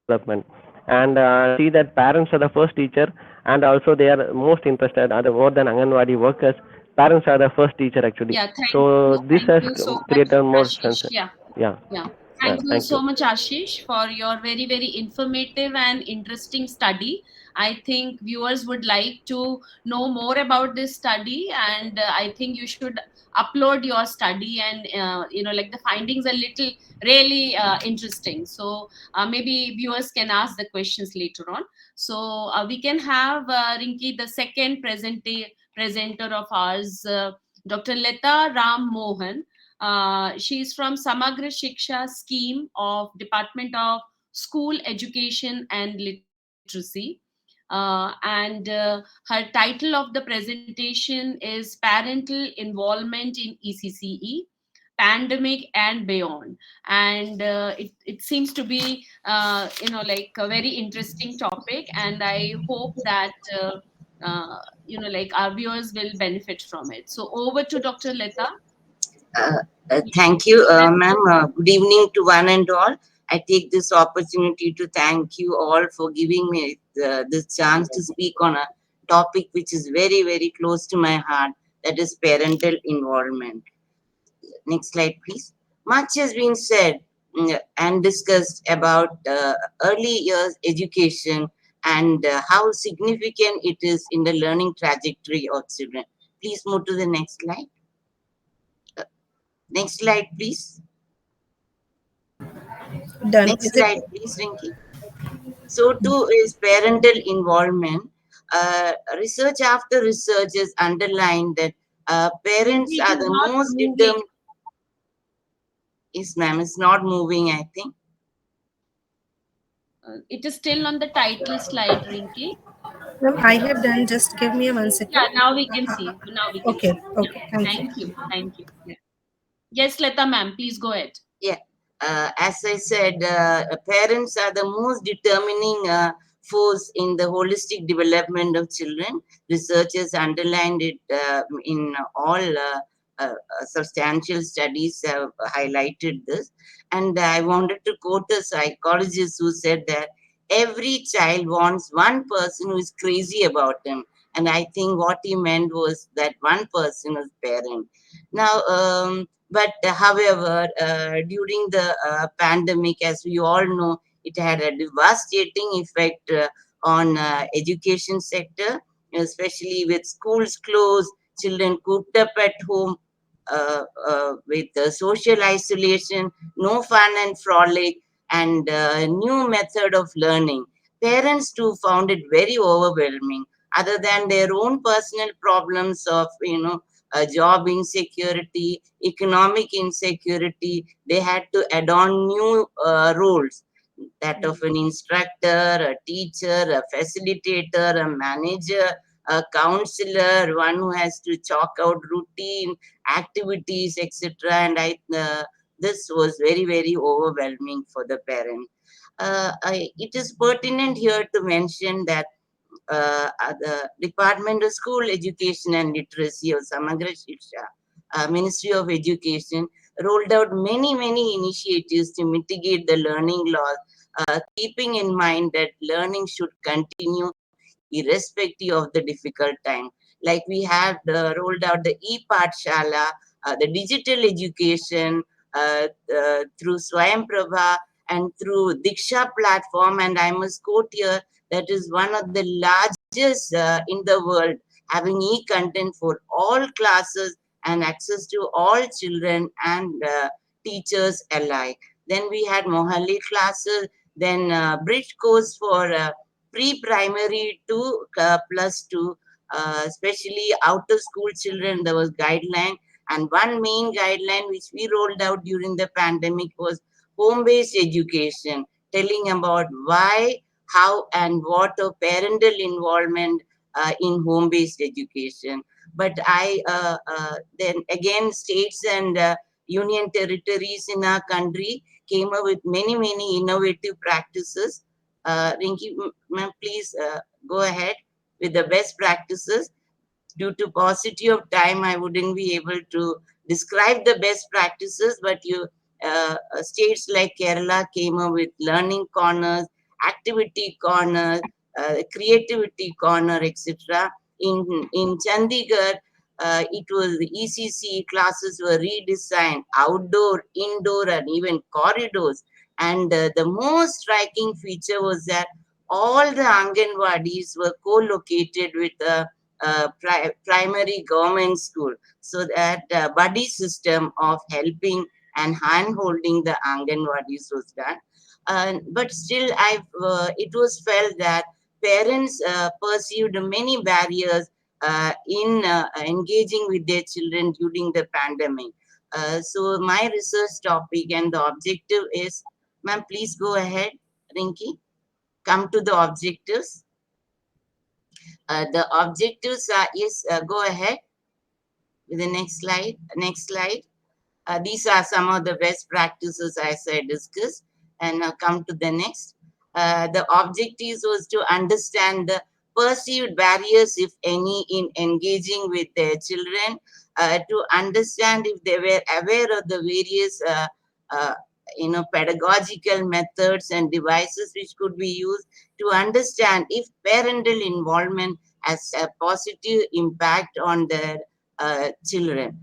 development. And see that parents are the first teacher, and also they are most interested, other more than Anganwadi workers. Parents are the first teacher actually. Yeah, thank So you. this Thank has you so much, created more sense. Ashish. Yeah. Yeah, Yeah. Thank you thank you. so much, Ashish, for your very, very informative and interesting study. I think viewers would like to know more about this study, and I think you should upload your study. And like the findings are little really interesting. So maybe viewers can ask the questions later on. So we can have Rinki, the second presenter of ours, Dr. Leta Ram Mohan. She is from Samagra Shiksha scheme of Department of School Education and Literacy. And her title of the presentation is Parental Involvement in ECCE, Pandemic and Beyond. And it seems to be, like a very interesting topic. And I hope that, like our viewers will benefit from it. So over to Dr. Leta. Uh, Thank you, ma'am. Good evening to one and all. I take this opportunity to thank you all for giving me this chance to speak on a topic which is very, very close to my heart, that is parental involvement. Next slide, please. Much has been said and discussed about early years education and how significant it is in the learning trajectory of children. Please move to the next slide. Next slide, please. Done. Next Is it? slide, please, Rinki. So too is parental involvement. Research after research has underlined that parents It are is the not most moving. determined. Yes, ma'am, it's not moving, I think. It is still on the title slide, Rinki. Ma'am, I have done. Just give me a 1 second. Yeah, now we can see. Now we can Okay. see. Yeah. Okay. Thank you. Thank you. Thank you. Yeah. Yes, Leta ma'am, please go ahead. Yeah, as I said, parents are the most determining force in the holistic development of children. Researchers underlined it in all substantial studies have highlighted this. And I wanted to quote a psychologist who said that every child wants one person who is crazy about him. And I think what he meant was that one person was parent. Now, but however, during the pandemic, as we all know, it had a devastating effect on education sector, especially with schools closed, children cooped up at home, with social isolation, no fun and frolic, and new method of learning. Parents too found it very overwhelming. Other than their own personal problems of job insecurity, economic insecurity, they had to add on new roles, that of an instructor, a teacher, a facilitator, a manager, a counselor, one who has to chalk out routine activities, etc. And this was very, very overwhelming for the parent. It is pertinent here to mention that the Department of School Education and Literacy of Samagra Shiksha, Ministry of Education, rolled out many, many initiatives to mitigate the learning loss, keeping in mind that learning should continue irrespective of the difficult time. Like we have rolled out the e-Pathshala, the digital education through Swayam Prabha and through Diksha platform. And I must quote here, that is one of the largest in the world, having e-content for all classes and access to all children and teachers alike. Then we had Mohalli classes, then bridge course for pre-primary to +2, especially outer school children. There was guideline, and one main guideline which we rolled out during the pandemic was home-based education, telling about why, how, and what of parental involvement in home-based education. But then again, states and union territories in our country came up with many, many innovative practices. Rinki, ma'am, please go ahead with the best practices. Due to paucity of time, I wouldn't be able to describe the best practices, but states like Kerala came up with learning corners activity corner, creativity corner, etc. In Chandigarh, it was the ECC classes were redesigned, outdoor, indoor, and even corridors. And the most striking feature was that all the Anganwadis were co-located with a primary government school, so that buddy system of helping and hand-holding the Anganwadis was done. But still, it was felt that parents perceived many barriers in engaging with their children during the pandemic. So my research topic and the objective is, ma'am, please go ahead, Rinki. Come to the objectives. The objectives are, yes, go ahead with the next slide. Next slide. These are some of the best practices as I discussed. And now come to the next. The objectives was to understand the perceived barriers, if any, in engaging with their children, to understand if they were aware of the various uh, pedagogical methods and devices which could be used, to understand if parental involvement has a positive impact on their children.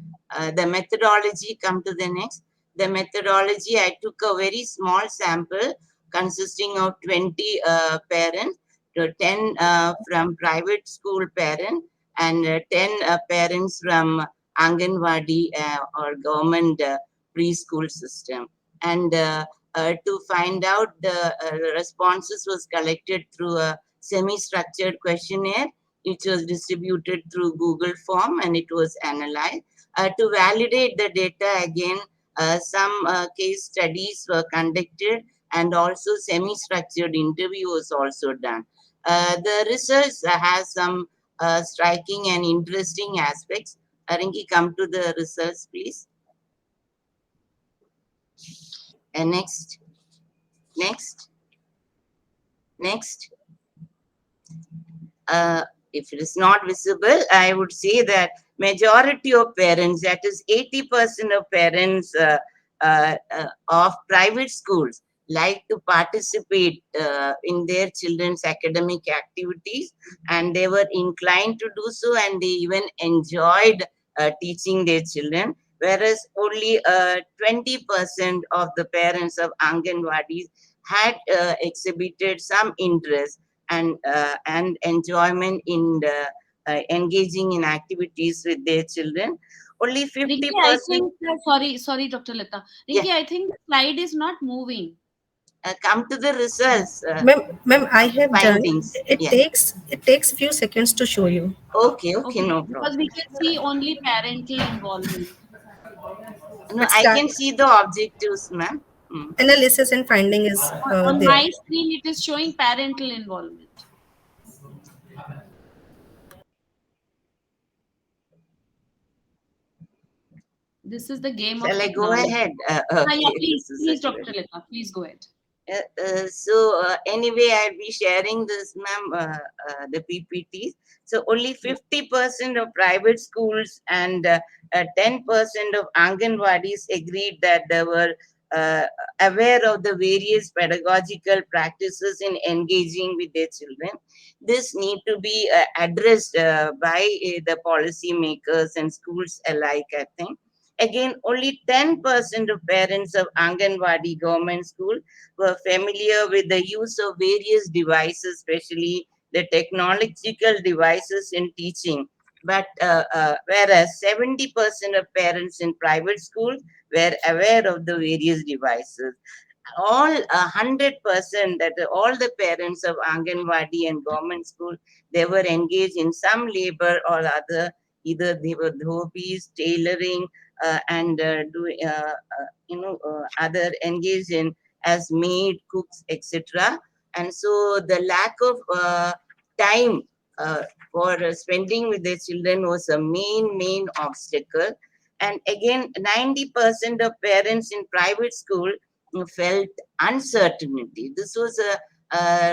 The methodology, come to the next. The methodology, I took a very small sample consisting of 20 parents, to 10 from private school parents, and 10 parents from Anganwadi or government preschool system. And to find out the responses was collected through a semi-structured questionnaire, which was distributed through Google form, and it was analyzed. To validate the data again, some case studies were conducted, and also semi-structured interview was also done. The research has some striking and interesting aspects. Rinki, come to the research, please. And next, next, next. If it is not visible, I would say that majority of parents, that is 80% of parents of private schools, like to participate in their children's academic activities, and they were inclined to do so, and they even enjoyed teaching their children, whereas only 20% of the parents of Anganwadis had exhibited some interest and enjoyment in the, engaging in activities with their children. Only 50%. Rinki, I think, sorry, Dr. Lata. Rinki, Yeah. I think the slide is not moving. Come to the results, Ma'am, I have done. findings. It Yeah. takes few seconds to show you. Okay, Okay, no because problem. we can see only parental involvement. No, But I start can see the objectives, ma'am. analysis and finding is On there. my screen, it is showing parental involvement. This is the game of Shall I go technology. ahead? Yeah, Okay, please, this is please, a Dr. good. Lata, please go ahead. So anyway, I'll be sharing this, ma'am, the PPTs. So only 50% of private schools and 10% of Anganwadis agreed that they were uh, aware of the various pedagogical practices in engaging with their children. This need to be addressed by the policy makers and schools alike, I think. Again, only 10% of parents of Anganwadi government school were familiar with the use of various devices, especially the technological devices in teaching. But whereas 70% of parents in private schools were aware of the various devices, all 100%, that all the parents of Anganwadi and government school, they were engaged in some labor or other. Either they were dhobis, tailoring, and other engaged in as maid, cooks, etc. And so the lack of time for spending with their children was a main obstacle. And again, 90% of parents in private school felt uncertainty. This was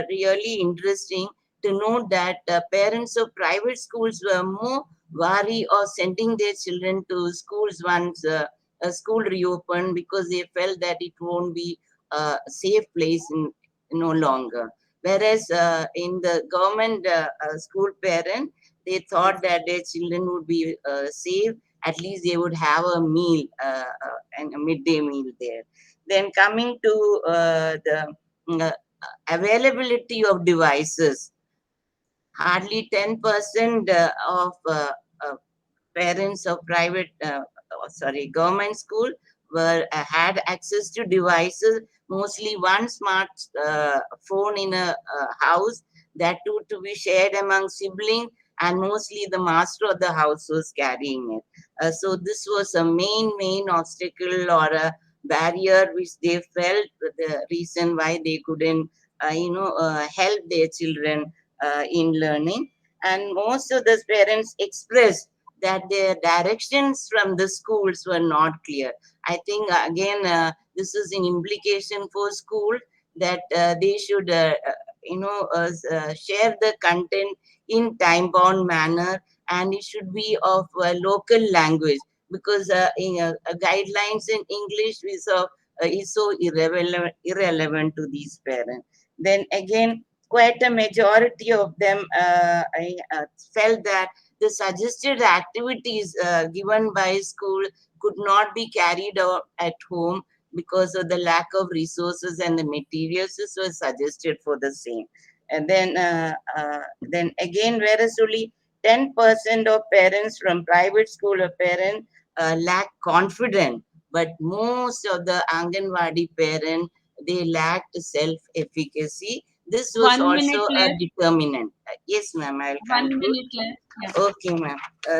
really interesting to note that parents of private schools were more wary of sending their children to schools once a school reopened, because they felt that it won't be a safe place no longer. Whereas in the government school parent, they thought that their children would be safe. At least they would have a meal and a midday meal there. Then coming to the availability of devices, hardly 10% of parents of private, government school were had access to devices. Mostly one smart phone in a house, that too to be shared among siblings, and mostly the master of the house was carrying it. So this was a main obstacle or a barrier which they felt the reason why they couldn't, help their children in learning. And most of the parents expressed that their directions from the schools were not clear. I think again, this is an implication for school that they should, share the content in time-bound manner, and it should be of local language, because guidelines in English is so irrelevant to these parents. Then again, quite a majority of them felt that the suggested activities given by school could not be carried out at home because of the lack of resources and the materials which were suggested for the same. And then again, whereas only 10% of parents from private school or parents lack confidence, but most of the Anganwadi parents, they lacked self-efficacy. This was 1 minute also a left. determinant. Yes, ma'am, I'll 1 minute conclude. left. Yeah. Okay, ma'am.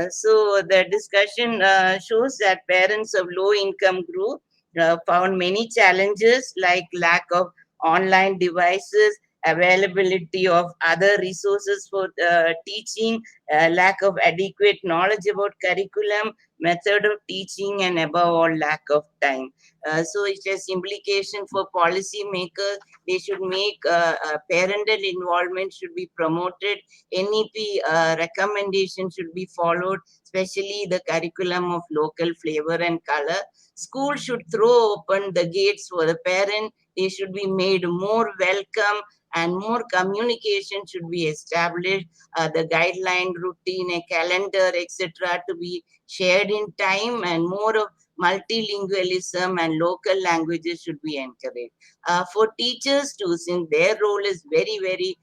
So the discussion shows that parents of low income group found many challenges like lack of online devices, availability of other resources for teaching, lack of adequate knowledge about curriculum, method of teaching, and above all, lack of time. So it has implication for policy makers. They should make parental involvement should be promoted. NEP recommendation should be followed, especially the curriculum of local flavor and color. School should throw open the gates for the parent. They should be made more welcome, and more communication should be established. The guideline, routine, a calendar, etc., to be shared in time, and more of multilingualism and local languages should be encouraged. For teachers too, since their role is very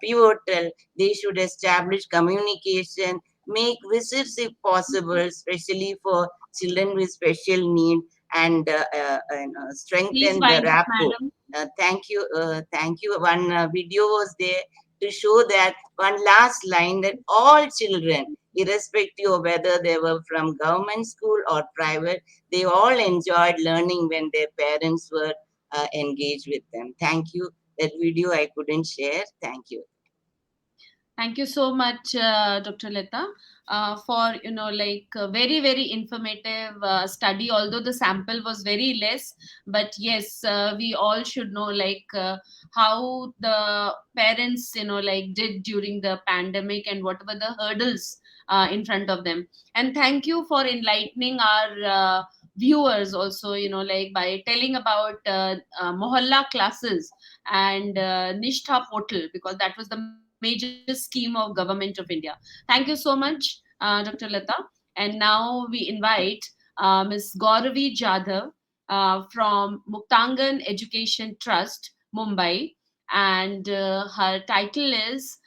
pivotal, they should establish communication, make visits if possible, especially for children with special need, and Please strengthen the wind up, rapport. madam. Thank you. One video was there to show that one last line, that all children, irrespective of whether they were from government school or private, they all enjoyed learning when their parents were engaged with them. Thank you. That video I couldn't share. Thank you. Thank you so much, Dr. Leta, for very informative study. Although the sample was very less, but yes, we all should know how the parents did during the pandemic and what were the hurdles in front of them. And thank you for enlightening our viewers also, by telling about mohalla classes and Nishtha portal, because that was the major scheme of Government of India. Thank you so much, Dr. Lata. And now we invite Ms. Gauravi Jadhav from Muktangan Education Trust, Mumbai, and her title is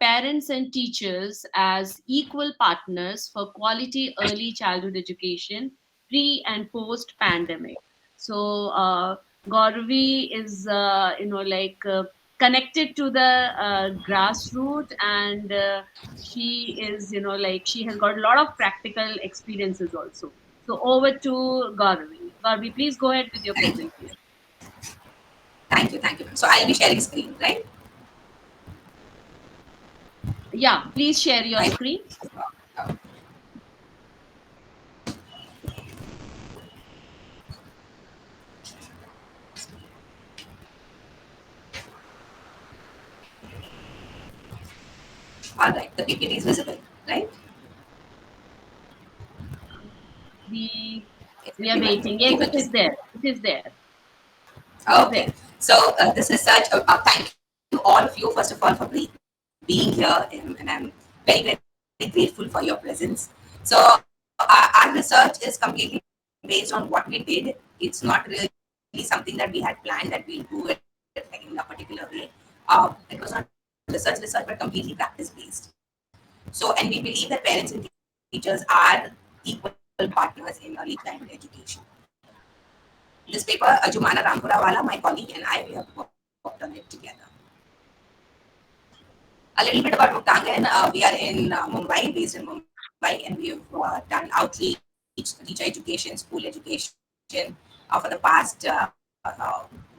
Parents and Teachers as Equal Partners for Quality Early Childhood Education Pre and Post Pandemic. So, Gauravi is, connected to the grassroots, and she is, she has got a lot of practical experiences also. So over to Gauravi, please go ahead with your Thank you. presentation. Thank you. Thank you. So I'll be sharing screen, right? Yeah, please share your Right. screen. All right. The PPT is visible, right? we Is we it are able waiting. Yes, to it see? is there, it is there, it is Okay. there. So this research, thank you all of you, first of all, for being here, and I'm very, very grateful for your presence. So our research is completely based on what we did. It's not really something that we had planned that we'll do it like in a particular way. It was not research, but completely practice based. So, and we believe that parents and teachers are equal partners in early childhood education. This paper, Ajumana Rampurawala, my colleague, and I, we have worked on it together. A little bit about Muktangan. We are in Mumbai, based in Mumbai, and we've done outreach, teacher education, school education for the past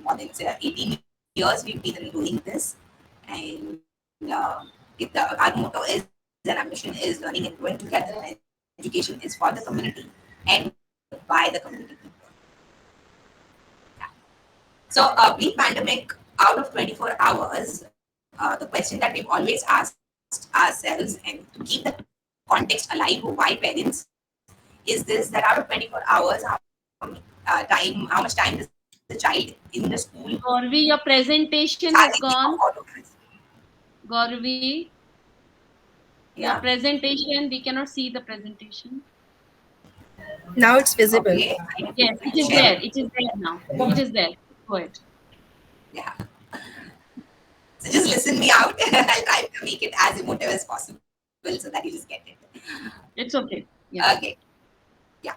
more than 18 years. We've been doing this, and our motto is and our mission is learning and growing together. And education is for the community and by the community. So, pre-pandemic, out of 24 hours, the question that we've always asked ourselves, and to keep the context alive, why parents, is this: that out of 24 hours, how much time is the child in the school? Gauravi, your presentation has gone. Gauravi, your Yeah. presentation, we cannot see the presentation. Now it's visible. Okay. Yes, it is Share. there. It is there now. It is there. Go ahead. Yeah. So just listen me out. I'll try to make it as emotive as possible so that you just get it. It's okay. Yeah. Okay. Yeah.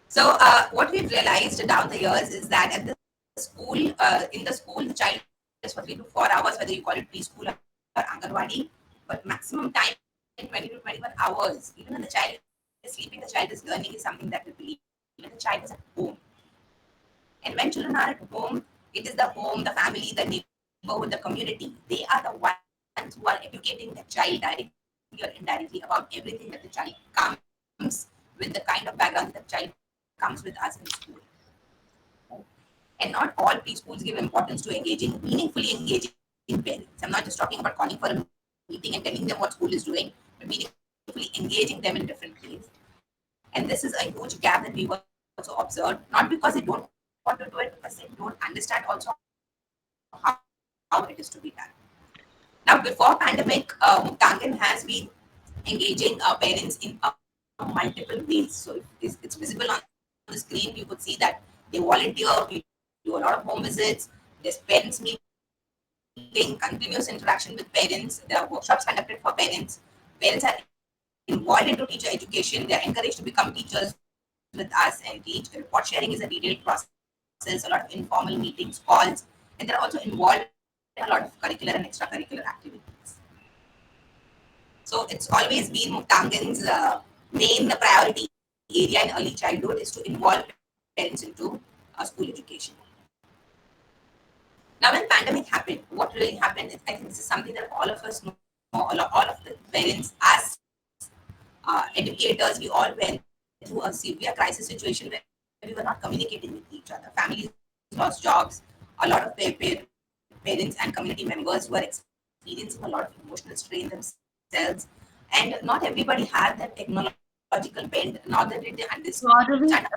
So what we've realized down the years is that at the school, in the school, the child is for 3 to 4 hours, whether you call it preschool or Anganwadi, but maximum time 20 to 21 hours. Even when the child is sleeping, the child is learning is something that we believe. Even the child is at home. And when children are at home, it is the home, the family, the neighborhood, the community. They are the ones who are educating the child directly or indirectly about everything that the child comes with, the kind of background that the child comes with us in school. And not all preschools give importance to meaningfully engaging parents. I'm not just talking about calling for a meeting and telling them what school is doing, but meaningfully engaging them in different ways. And this is a huge gap that we've also observed, not because they don't want to do it, because they don't understand also how it is to be done. Now, before pandemic, Muktangan has been engaging our parents in multiple ways. So it's visible on the screen. You could see that they volunteer, we do a lot of home visits, there's parents meeting, continuous interaction with parents, there are workshops conducted for parents. Parents are involved into teacher education, they're encouraged to become teachers with us and teach. Report sharing is a detailed process, a lot of informal meetings, calls, and they're also involved in a lot of curricular and extracurricular activities. So it's always been Muktangan's main priority area in early childhood is to involve parents into school education. Now, when pandemic happened, what really happened is, I think this is something that all of us know, all of the parents, us, educators, we all went through a severe crisis situation where we were not communicating with each other. Families lost jobs, a lot of parents and community members were experiencing a lot of emotional strain themselves, and not everybody had that technological bent, not that they understand.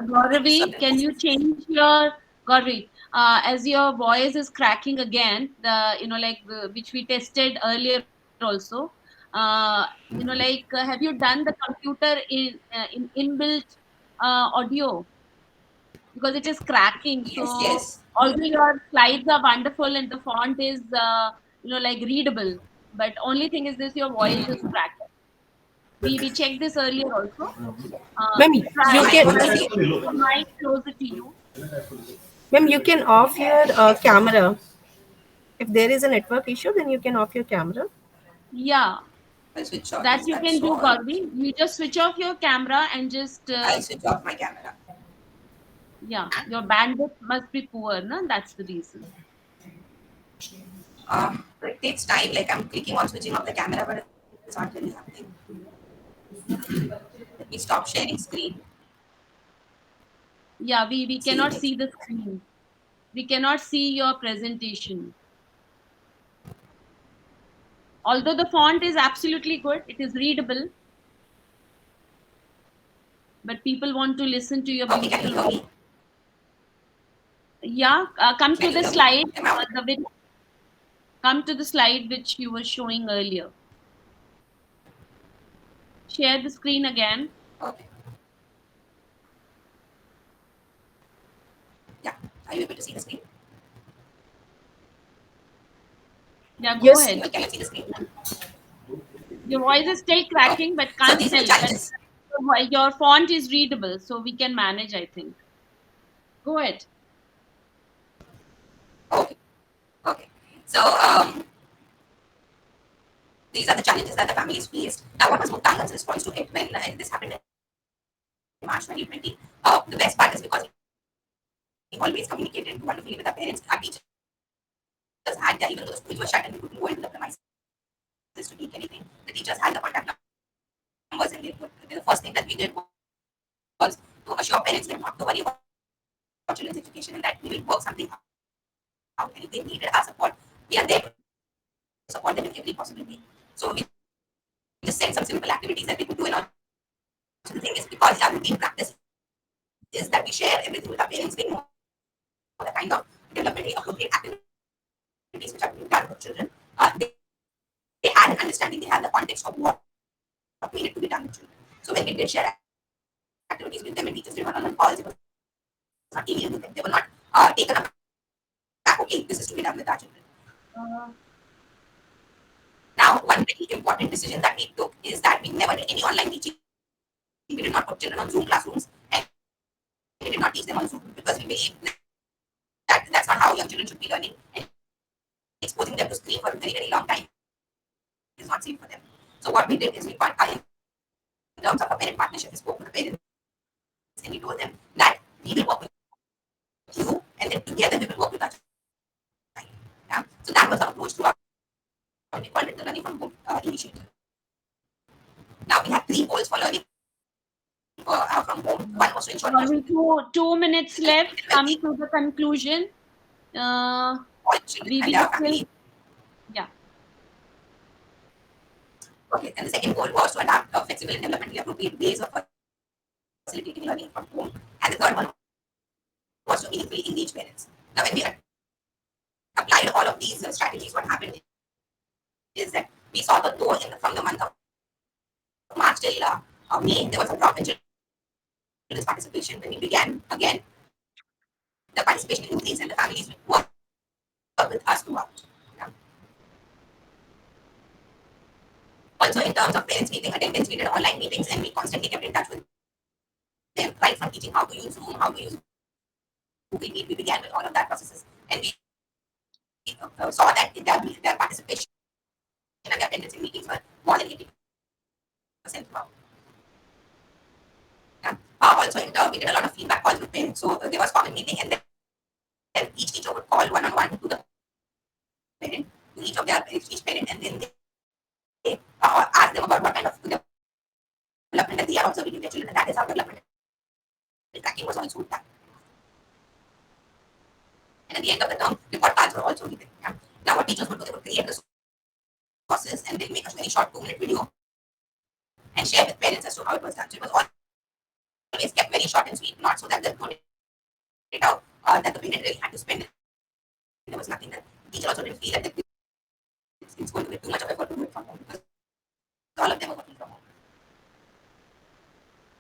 Gauravi, can you change your Gauravi? As your voice is cracking again, which we tested earlier also. Have you done the computer in inbuilt audio, because it is cracking. Yes, So yes. although your slides are wonderful and the font is readable, but only thing is this: your voice is cracking. We checked this earlier also. Ma'am, Try you can, try to keep the mic closer to you. ma'am, you can off your camera. If there is a network issue, then you can off your camera. Yeah, I'll switch off. that Is you that can do, so? Gauri. You just switch off your camera and just I'll switch off my camera. yeah, your bandwidth must be poor, no? That's the reason. It takes time. Like I'm clicking on switching off the camera, but it's not really happening. Let me stop sharing screen. Yeah, we See cannot next. see the screen. We cannot see your presentation. Although the font is absolutely good, it is readable, but people want to listen to your Okay, can you beautiful hear voice. me? Yeah, come Can to you the hear me? slide. Am I audible? Come to the slide which you were showing earlier. Share the screen again. Okay. Yeah. Are you able to see the screen? Yeah, go Yes. ahead. Can you see the screen? Your voice is still Okay. cracking, but So can't these are the tell. But challenges. your font is readable, so we can manage, I think. Go ahead. Okay. Okay. So these are the challenges that the families faced. Now, what was Muktangan's response to it when this happened in March 2020? The best part is because we always communicated wonderfully with our parents. Our teachers had their, even though the schools were shut and we couldn't go into the premises to take anything, the teachers had the contact numbers and the first thing that we did was to assure parents that not to worry about children's education and that we will work something out. And if they needed our support, we are there to support them in every possible way. So we just send some simple activities that we could do in our. So the thing is, because our routine practice is that we share everything with our parents, we know the kind of developmentally appropriate activities which are being done for children. They had an understanding, they had the context of what needed to be done with children. So when we did share activities with them and teachers did not on calls, it was not alien with them. They were not taken aback, okay, this is to be done with our children. Now, one very important decision that we took is that we never did any online teaching. We did not put children on Zoom classrooms and we did not teach them on Zoom because we believe that that's not how young children should be learning. And exposing them to screen for a very, very long time is not safe for them. So what we did is we got in terms of a parent partnership, we spoke with the parents and we told them that we will work with you and then together we will work with our child. Yeah? So that was our approach to our, we called it the learning from home initiative. Now we have three goals for learning from home. One was to ensure Only 2 minutes left. Coming to the conclusion. all children We and will their still, family. yeah. Okay, and the second goal was to adapt flexible and developmentally appropriate ways of facilitating learning from home. And the third one was to meaningfully engage parents. Now, when we applied all of these strategies, what happened is that we saw the tone from the month of March till May. There was a drop in children's participation. When we began again, the participation increased and the families worked with us throughout. Yeah. Also, in terms of parents meeting attendance, we did online meetings and we constantly kept in touch with them, right from teaching how to use Zoom, how to use Google Meet. We began with all of that processes, and we saw that their participation and their attendance in meetings were more than 80% throughout. Yeah. Also, we did a lot of feedback calls with parents. So there was common meeting, and then each teacher would call one-on-one to the parent, to each of their each parent, and then they ask them about what kind of development that they are observing in their children, and that is how development tracking was also done. And at the end of the term, report cards were also given. Yeah. Now, what teachers would do, they would create the sources and then make a very short 2-minute video and share with parents as to how it was done. So it was always kept very short and sweet, not so that there's no data that the parent really had to spend. There was nothing that the teacher also didn't feel that it's going to be too much of effort to do it from home because all of them are working from home.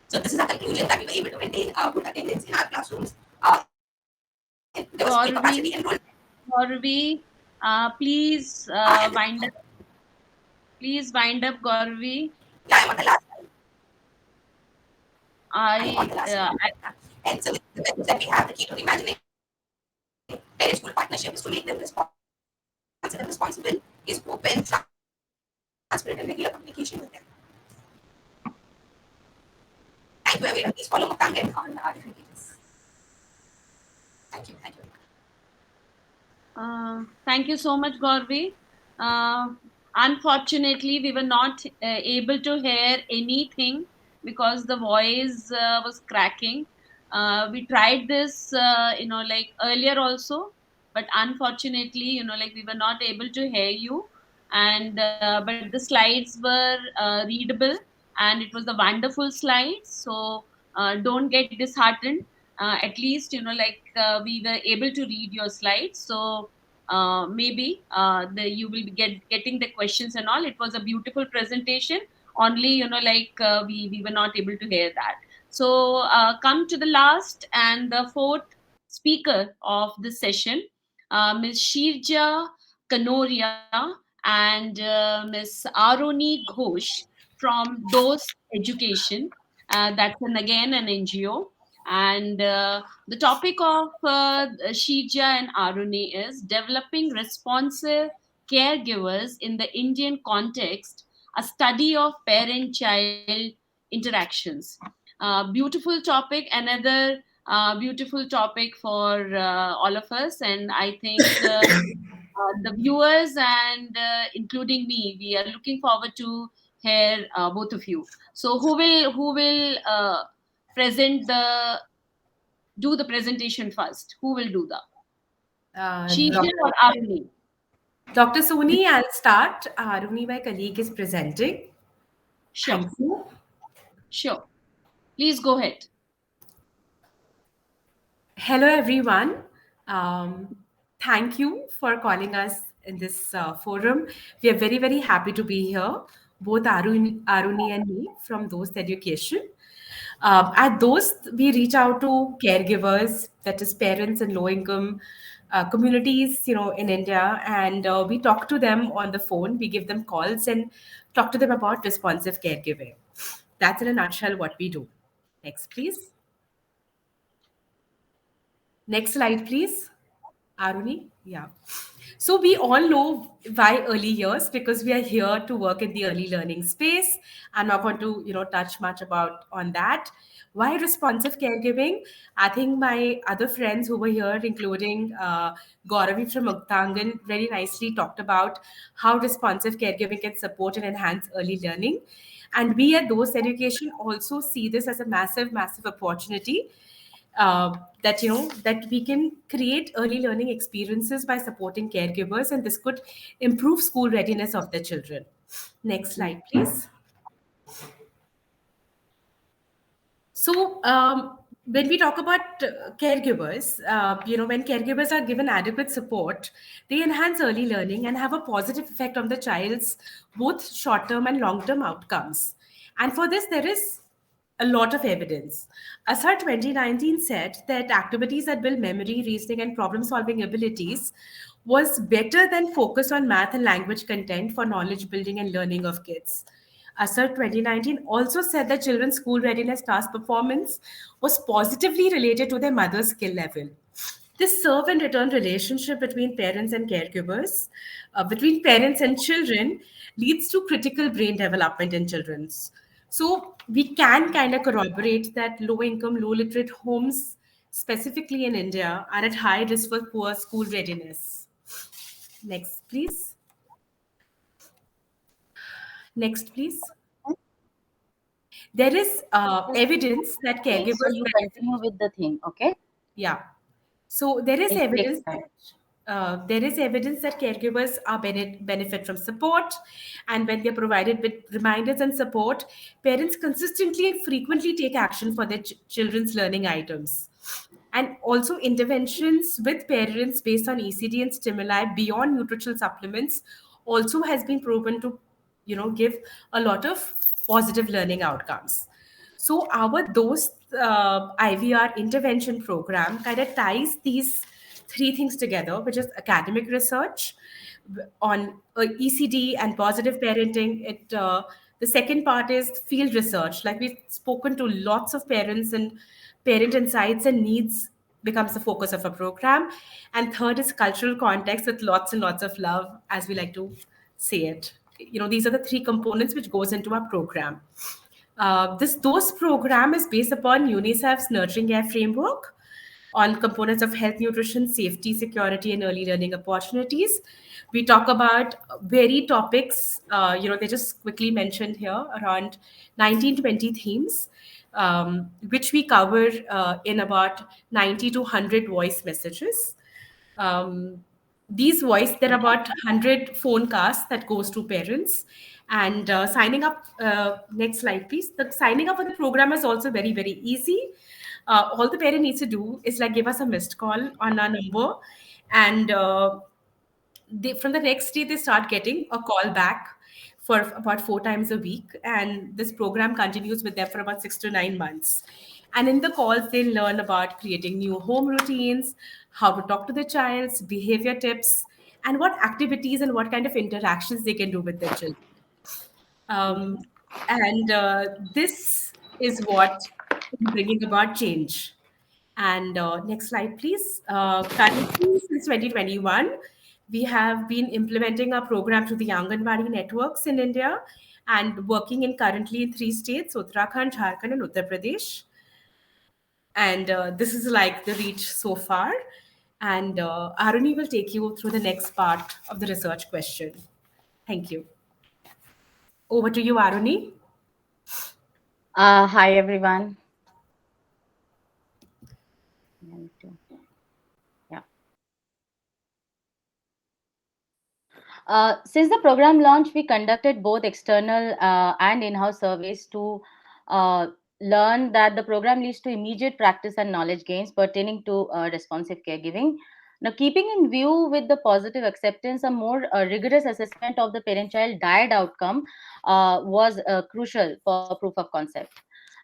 So this is a conclusion that we were able to maintain good attendance in our classrooms. There was quick capacity enrollment. Gauravi, please wind up. Please wind up, Gauravi. Yeah, I'm on the last slide. I'm on I the last slide. And so the message that we have, the key to imagining parent-school partnership is to make them responsible, is open, transparent, and regular communication with them. Thank you, everyone. Please follow Muktangan on our different pages. Thank you. Thank you. Thank you so much, Gauravi. Unfortunately, we were not able to hear anything because the voice was cracking. We tried this, like earlier also, but unfortunately, like we were not able to hear you. And but the slides were readable, and it was a wonderful slides. So don't get disheartened. At least, we were able to read your slides. So maybe you will be getting the questions and all. It was a beautiful presentation. Only, we were not able to hear that. So come to the last and the fourth speaker of this session, Ms. Shirja Kanoria and Ms. Aroni Ghosh from DOS Education. That's again an NGO. And the topic of Shija and Aruni is developing responsive caregivers in the Indian context, a study of parent child interactions. Beautiful topic, another beautiful topic for all of us. And I think the viewers and including me, we are looking forward to hear both of you. So who will present the do the presentation first? Who will do the Sheila or Aruni? Dr. Soni, I'll start. Aruni, my colleague, is presenting. Sure, Thank you. sure. Please go ahead. Hello, everyone. Thank you for calling us in this forum. We are very, very happy to be here, both Aruni and me from DOST Education. At DOST, we reach out to caregivers, that is parents in low-income communities, in India, and we talk to them on the phone. We give them calls and talk to them about responsive caregiving. That's in a nutshell what we do. Next, please. Next slide, please. Aruni? Yeah. So we all know why early years, because we are here to work in the early learning space. I'm not going to, touch much about on that. Why responsive caregiving? I think my other friends who were here, including Gauravi from Muktangan, very nicely talked about how responsive caregiving can support and enhance early learning. And we at DOST Education also see this as a massive, massive opportunity, that we can create early learning experiences by supporting caregivers, and this could improve school readiness of the children. Next slide, please. So, when we talk about caregivers, when caregivers are given adequate support, they enhance early learning and have a positive effect on the child's both short-term and long-term outcomes. And for this, there is a lot of evidence. ASAR 2019 said that activities that build memory, reasoning, and problem-solving abilities was better than focus on math and language content for knowledge building and learning of kids. ASAR 2019 also said that children's school readiness task performance was positively related to their mother's skill level. This serve and return relationship between parents and caregivers, between parents and children, leads to critical brain development in children's. So we can kind of corroborate that low income, low literate homes, specifically in India, are at high risk for poor school readiness. Next, please. Next, please. There is evidence that Okay, so caregivers you benefit. continue with the thing, okay? Yeah. So there is It takes evidence time. that caregivers are benefit from support, and when they're provided with reminders and support, parents consistently and frequently take action for their children's learning items. And also interventions with parents based on ECD and stimuli beyond nutritional supplements also has been proven to, give a lot of positive learning outcomes. So our those IVR intervention program kind of ties these three things together, which is academic research on ECD and positive parenting. The second part is field research. Like we've spoken to lots of parents, and parent insights and needs becomes the focus of a program. And third is cultural context with lots and lots of love, as we like to say it. These are the three components which goes into our program. This DOST program is based upon UNICEF's Nurturing Care framework on components of health, nutrition, safety, security, and early learning opportunities. We talk about varied topics, they just quickly mentioned here, around 19-20 themes, which we cover in about 90 to 100 voice messages. Um, these voice, there are about 100 phone casts that goes to parents. And signing up, next slide, please. The signing up for the program is also very, very easy. All the parent needs to do is like give us a missed call on our number, and from the next day they start getting a call back for about 4 times a week, and this program continues with them for about 6 to 9 months. And in the calls they learn about creating new home routines, how to talk to the child's behavior tips, and what activities and what kind of interactions they can do with their children. um, and this is what is bringing about change. And next slide, please. Currently, since 2021, we have been implementing our program to the Anganwadi networks in India and working in currently in 3 states, Uttarakhand, Jharkhand, and Uttar Pradesh. And this is like the reach so far. And Aruni will take you through the next part of the research question. Thank you. Over to you, Aruni. Hi everyone. Yeah. Since the program launch, we conducted both external and in-house surveys to uh, learn that the program leads to immediate practice and knowledge gains pertaining to responsive caregiving. Now, keeping in view with the positive acceptance, a more rigorous assessment of the parent-child diet outcome was crucial for proof of concept.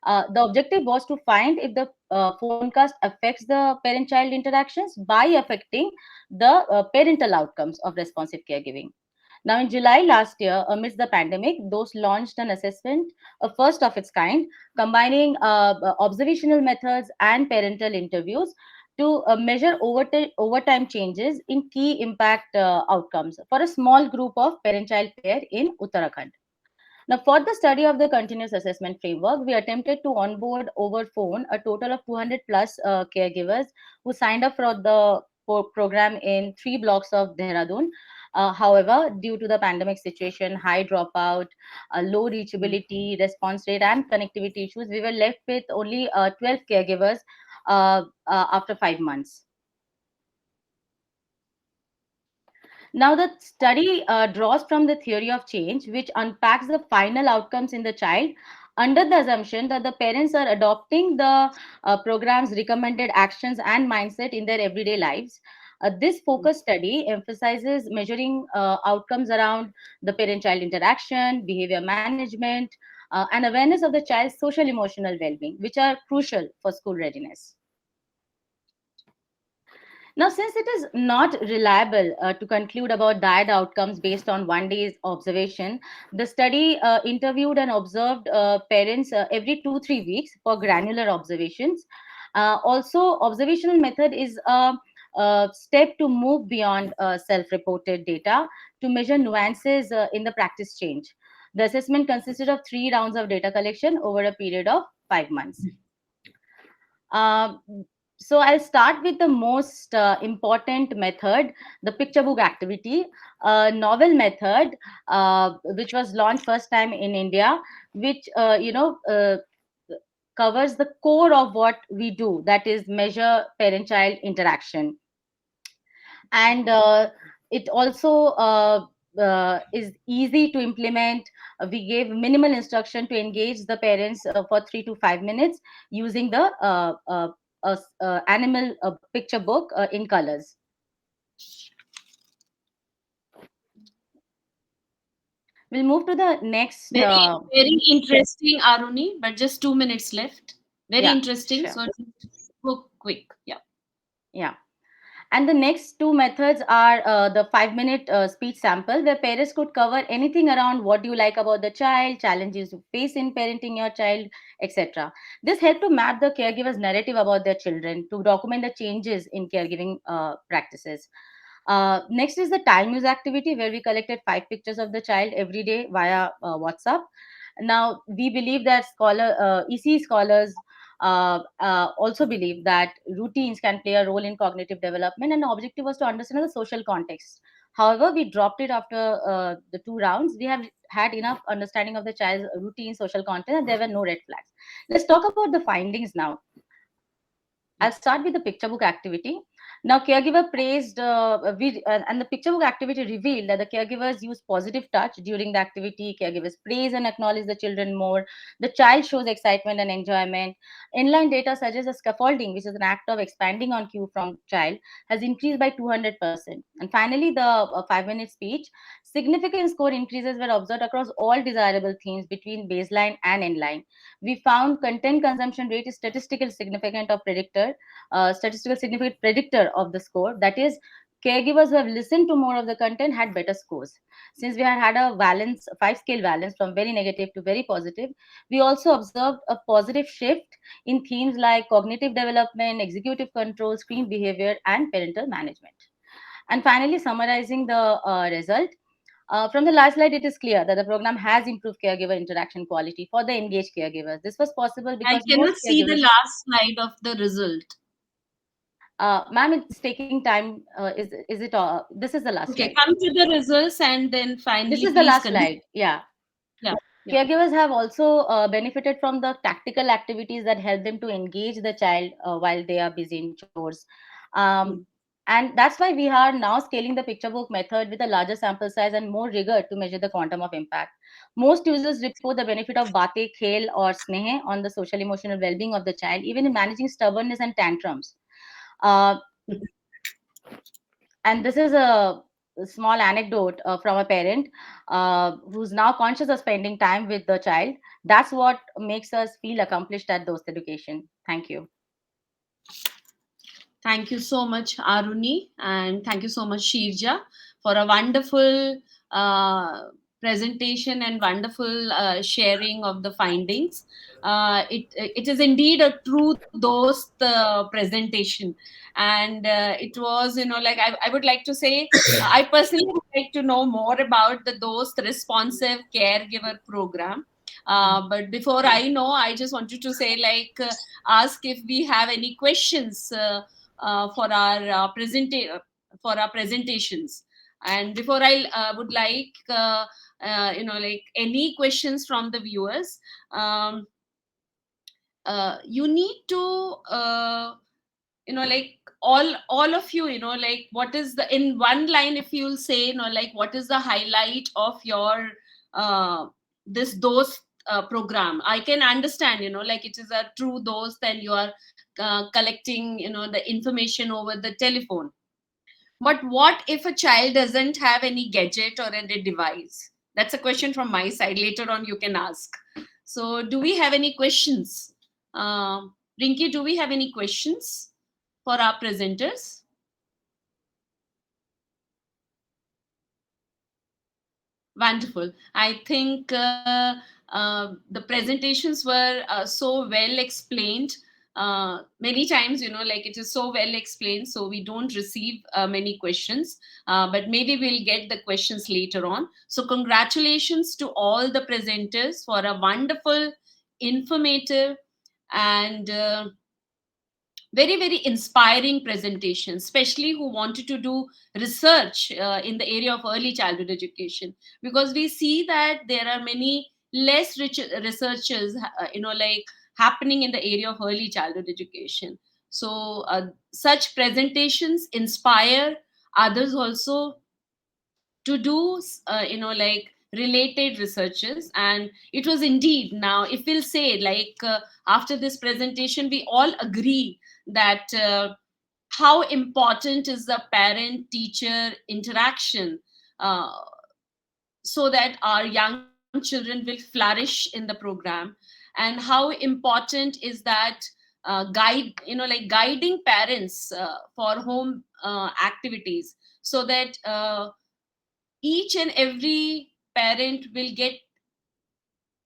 The objective was to find if the phonecast affects the parent-child interactions by affecting the parental outcomes of responsive caregiving. Now, in July last year, amidst the pandemic, those launched an assessment, a first of its kind, combining observational methods and parental interviews to measure overtime changes in key impact outcomes for a small group of parent-child pair in Uttarakhand. Now, for the study of the continuous assessment framework, we attempted to onboard over phone a total of 200 plus caregivers who signed up for the program in 3 blocks of Dehradun. However, due to the pandemic situation, high dropout, low reachability, response rate, and connectivity issues, we were left with only 12 caregivers after 5 months. Now, the study draws from the theory of change, which unpacks the final outcomes in the child under the assumption that the parents are adopting the program's recommended actions and mindset in their everyday lives. This focus study emphasizes measuring outcomes around the parent child interaction, behavior management, and awareness of the child's social emotional well being, which are crucial for school readiness. Now, since it is not reliable to conclude about diet outcomes based on one day's observation, the study interviewed and observed parents every 2-3 weeks for granular observations. Also, observational method is a step to move beyond self-reported data to measure nuances in the practice change. The assessment consisted of 3 rounds of data collection over a period of 5 months. Um, so I'll start with the most important method, the picture book activity, a novel method which was launched first time in India, which covers the core of what we do, that is measure parent-child interaction. And it also is easy to implement. We gave minimal instruction to engage the parents for 3 to 5 minutes using the animal picture book in colors. We'll move to the next. Very interesting, Aruni, but just 2 minutes left. Very Yeah, interesting. sure. So just go quick. Yeah. Yeah. And the next 2 methods are the 5 minute speech sample, where parents could cover anything around what do you like about the child, challenges you face in parenting your child, etc. This helped to map the caregiver's narrative about their children, to document the changes in caregiving practices. Next is the time use activity, where we collected 5 pictures of the child every day via WhatsApp. Now, we believe that EC scholars also believe that routines can play a role in cognitive development, and the objective was to understand the social context. However, we dropped it after the 2 rounds. We have had enough understanding of the child's routine, social content, and there were no red flags. Let's talk about the findings now. I'll start with the picture book activity. Now, caregiver praised, and the picture book activity revealed that the caregivers use positive touch during the activity. Caregivers praise and acknowledge the children more. The child shows excitement and enjoyment. Inline data suggests a scaffolding, which is an act of expanding on cue from child, has increased by 200%. And finally, the 5 minute speech. Significant score increases were observed across all desirable themes between baseline and inline. We found content consumption rate is statistical significant predictor of the score. That is, caregivers who have listened to more of the content had better scores. Since we had a balance, 5 scale balance from very negative to very positive, we also observed a positive shift in themes like cognitive development, executive control, screen behavior, and parental management. And finally, summarizing the result. From the last slide, it is clear that the program has improved caregiver interaction quality for the engaged caregivers. This was possible I because most cannot see the caregivers. last slide of the result. Ma'am, it's taking time. Is it? This is the last Okay, slide. come to the results and then This finally is the please last continue. slide. Yeah. Yeah. Yeah. Caregivers have also benefited from the tactical activities that help them to engage the child while they are busy in chores. Um, Hmm. and that's why we are now scaling the picture book method with a larger sample size and more rigor to measure the quantum of impact. Most users report the benefit of bate, khel, or snehe on the social emotional well being of the child, even in managing stubbornness and tantrums. Uh, and this is a small anecdote from a parent who's now conscious of spending time with the child. That's what makes us feel accomplished at Dost Education. Thank you. Thank you so much, Aruni, and thank you so much, Shirja, for a wonderful presentation and wonderful sharing of the findings. It is indeed a true Dost presentation, and it was, like I would like to say, I personally would like to know more about the Dost responsive caregiver program. But before I know, I just wanted to say, ask if we have any questions for our for our presentations. And before I would like like any questions from the viewers, um, you need to like all of you, like what is the, in one line, if you'll say, like what is the highlight of your this dose program. I can understand, like it is a true dose, and you are collecting, the information over the telephone. But what if a child doesn't have any gadget or any device? That's a question from my side. Later on, you can ask. So, do we have any questions? Rinki, do we have any questions for our presenters? Wonderful. I think the presentations were so well explained. Many times, like it is so well explained, so we don't receive many questions, but maybe we'll get the questions later on. So, congratulations to all the presenters for a wonderful, informative, and very very inspiring presentation, especially who wanted to do research in the area of early childhood education, because we see that there are many less rich researchers like happening in the area of early childhood education. So such presentations inspire others also to do like related researches. And it was indeed, now if we'll say, after this presentation we all agree that how important is the parent teacher interaction, uh, so that our young children will flourish in the program. And how important is that guide, like guiding parents for home activities, so that each and every parent will get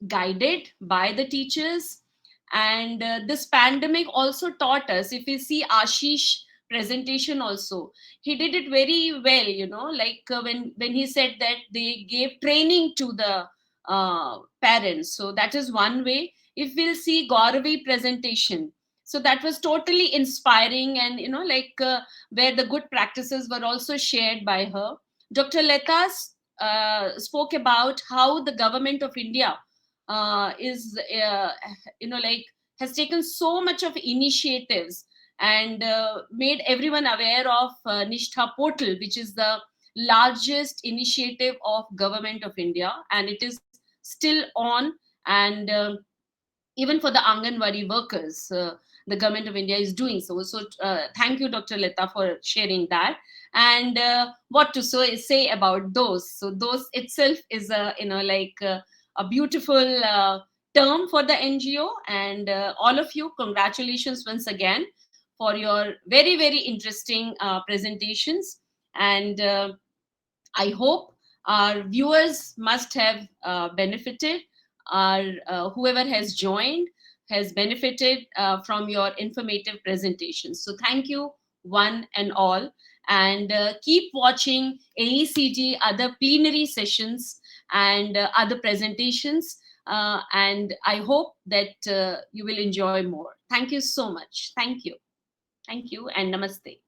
guided by the teachers. And this pandemic also taught us, if you see Ashish presentation also, he did it very well, when he said that they gave training to the parents. So that is one way. If we'll see Gauravi presentation, so that was totally inspiring, and where the good practices were also shared by her. Dr. Leta spoke about how the government of India is like has taken so much of initiatives, and made everyone aware of Nishtha portal, which is the largest initiative of Government of India, and it is still on. And even for the Anganwadi workers, the Government of India is doing so. So thank you, Dr. Leta, for sharing that. And what to say about those? So those itself is a a beautiful term for the NGO. And all of you, congratulations once again for your very interesting presentations. And I hope our viewers must have benefited. Our whoever has joined has benefited from your informative presentations. So thank you, one and all, and keep watching AECT other plenary sessions and other presentations. And I hope that you will enjoy more. Thank you so much. Thank you, and namaste.